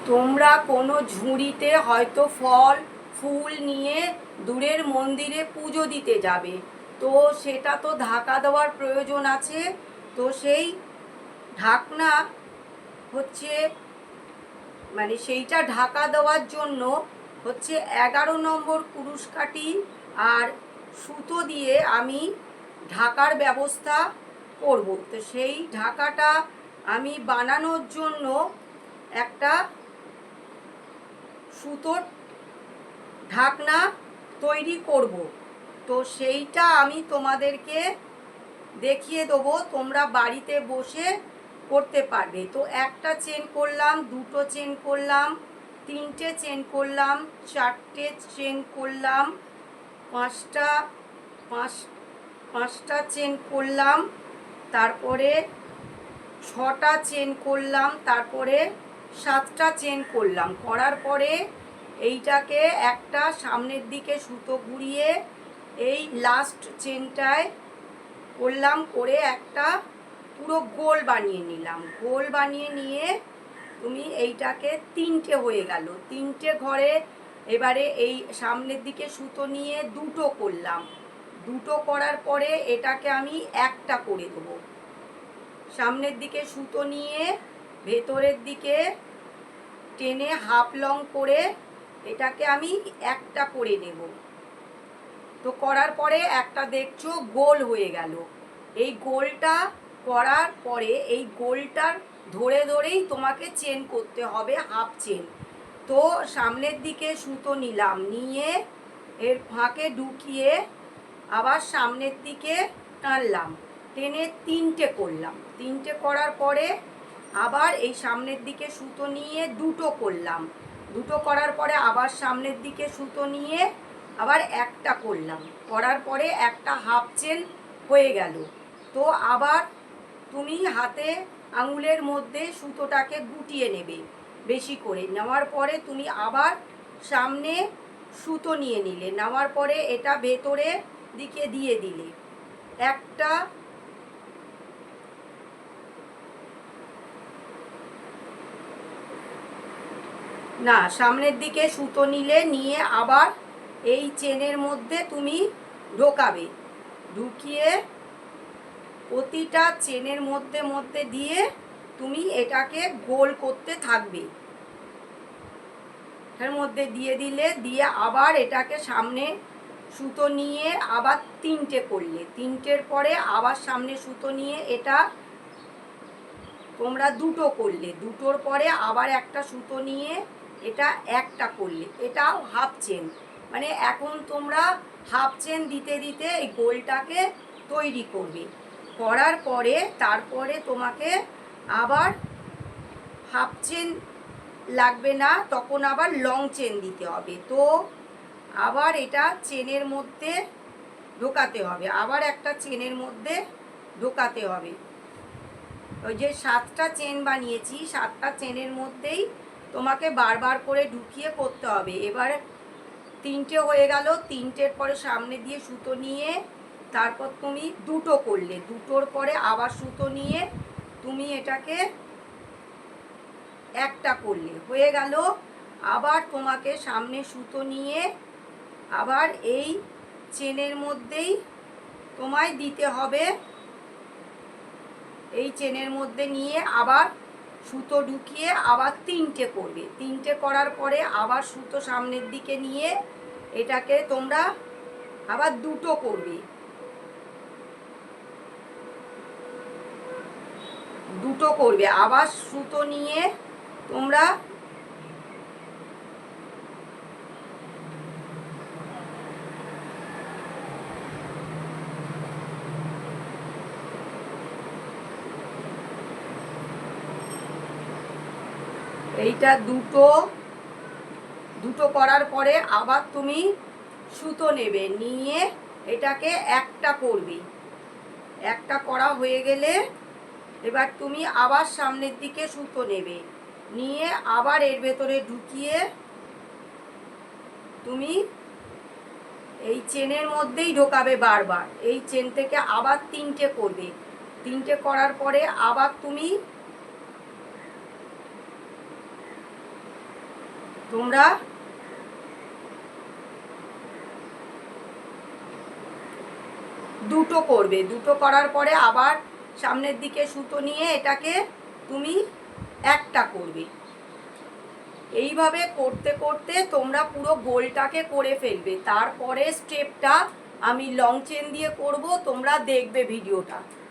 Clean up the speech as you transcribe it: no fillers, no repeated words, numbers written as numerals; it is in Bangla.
তোমরা কোনো ঝুড়িতে হয়তো ফল ফুল নিয়ে দূরের মন্দিরে পুজো দিতে যাবে, তো সেটা তো ঢাকা দেওয়ার প্রয়োজন আছে। তো সেই ঢাকনা হচ্ছে মানে সেইটা ঢাকা দেওয়ার জন্য হচ্ছে 11 নম্বর কুরুশ কাঠি আর সুতো দিয়ে আমি ঢাকার ব্যবস্থা করব। তো সেই ঢাকাটা আমি বানানোর জন্য একটা সুতোর ঢাকনা তৈরি করব। তো সেইটা আমি তোমাদেরকে দেখিয়ে দেবো, তোমরা বাড়িতে বসে করতে পারবে। তো একটা চেন করলাম, দুটো চেন করলাম, তিনটে চেন করলাম, চারটে চেন করলাম, পাঁচটা পাঁচটা চেন করলাম, তারপরে ছটা চেন করলাম, তারপরে সাতটা চেন করলাম। করার পরে এইটাকে একটা সামনের দিকে সুতো ঘুরিয়ে এই লাস্ট চেনটায় করলাম, করে একটা পুরো গোল বানিয়ে নিলাম। গোল বানিয়ে নিয়ে তুমি এইটাকে তিনটে হয়ে গেল, তিনটে ঘরে এবারে এই সামনের দিকে সুতো নিয়ে দুটো করলাম। দুটো করার পরে এটাকে আমি একটা করে দেবো। সামনের দিকে সুতো নিয়ে ভেতরের দিকে টেনে হাফ লং করে এটাকে আমি একটা করে নেব। তো করার পরে একটা দেখছো গোল হয়ে গেল। এই গোলটা করার পরে এই গোলটার ধরে ধরেই তোমাকে চেন করতে হবে, হাফ চেন। তো সামনের দিকে সুতো নিলাম, নিয়ে এর ফাঁকে ঢুকিয়ে আবার সামনের দিকে টানলাম, টেনে তিনটে করলাম। তিনটে করার পরে আবার এই সামনের দিকে সুতো নিয়ে দুটো করলাম। দুটো করার পরে আবার সামনের দিকে সুতো নিয়ে আবার একটা করলাম। করার পরে একটা হাফ চেন হয়ে গেল। তো আবার তুমি হাতে আঙুলের মধ্যে সুতোটাকে গুটিয়ে নেবে, বেশি করে নেওয়ার পরে তুমি আবার সামনে সুতো নিয়ে নিলে, নেওয়ার পরে এটা ভেতরে দিকে দিয়ে দিলে। একটা না, সামনের দিকে সুতো নিলে, নিয়ে আবার এই চেনের মধ্যে তুমি ঢোকাবে, ঢুকিয়ে প্রতিটা চেনের মধ্যে মধ্যে দিয়ে তুমি এটাকে গোল করতে থাকবে। এর মধ্যে দিয়ে দিলে, দিয়ে আবার এটাকে সামনে সুতো নিয়ে আবার তিনটে করলে, তিনটের পরে আবার সামনে সুতো নিয়ে এটা তোমরা দুটো করলে, দুটোর পরে আবার একটা সুতো নিয়ে এটা একটা করলে, এটাও হাফ চেন। মানে এখন তোমরা হাফ চেন দিতে দিতে এই গোলটাকে তৈরি করবে। করার পরে তারপরে তোমাকে আবার হাফ চেন লাগবে না, তখন আবার লং চেন দিতে হবে। তো আবার এটা চেনের মধ্যে ঢোকাতে হবে, আবার একটা চেনের মধ্যে ঢোকাতে হবে। ওই যে সাতটা চেন বানিয়েছি, সাতটা চেনের মধ্যেই তোমাকে বারবার করে ঢুকিয়ে করতে হবে। এবার তিনটে হয়ে গেল, তিনটের পরে সামনে দিয়ে সুতো নিয়ে তারপর তুমি দুটো করলে, দুটোর পরে আবার সুতো নিয়ে তুমি এটাকে একটা করলে, হয়ে গেল। আবার তোমাকে সামনে সুতো নিয়ে আবার এই চেনের মধ্যেই তোমায় দিতে হবে। এই চেনের মধ্যে নিয়ে আবার সুতো ঢুকিয়ে আবার তিনটে করবে। তিনটে করার পরে আবার সুতো সামনের দিকে নিয়ে এটাকে তোমরা আবার দুটো করবে, দুটো করবে। আবার সুতো নিয়ে তোমরা এইটা দুটো দুটো করার পরে আবার তুমি সুতো নেবে, নিয়ে এটাকে একটা করবে। একটা করা হয়ে গেলে এবার তুমি আবার সামনের দিকে সুতো নেবে, নিয়ে আবার এর ভেতরে ঢুকিয়ে তুমি এই চেনের মধ্যেই ঢোকাবে বারবার। এই চেন থেকে আবার তিনটে করবে, তিনটে করার পরে আবার তুমি তোমরা দুটো করবে, দুটো করার পরে আবার সামনের দিকে সুতো নিয়ে এটাকে তুমি একটা করবে। এইভাবে করতে করতে তোমরা পুরো গোলটাকে করে ফেলবে। তারপরে স্টেপটা আমি লং চেন দিয়ে করব, তোমরা দেখবে ভিডিওটা।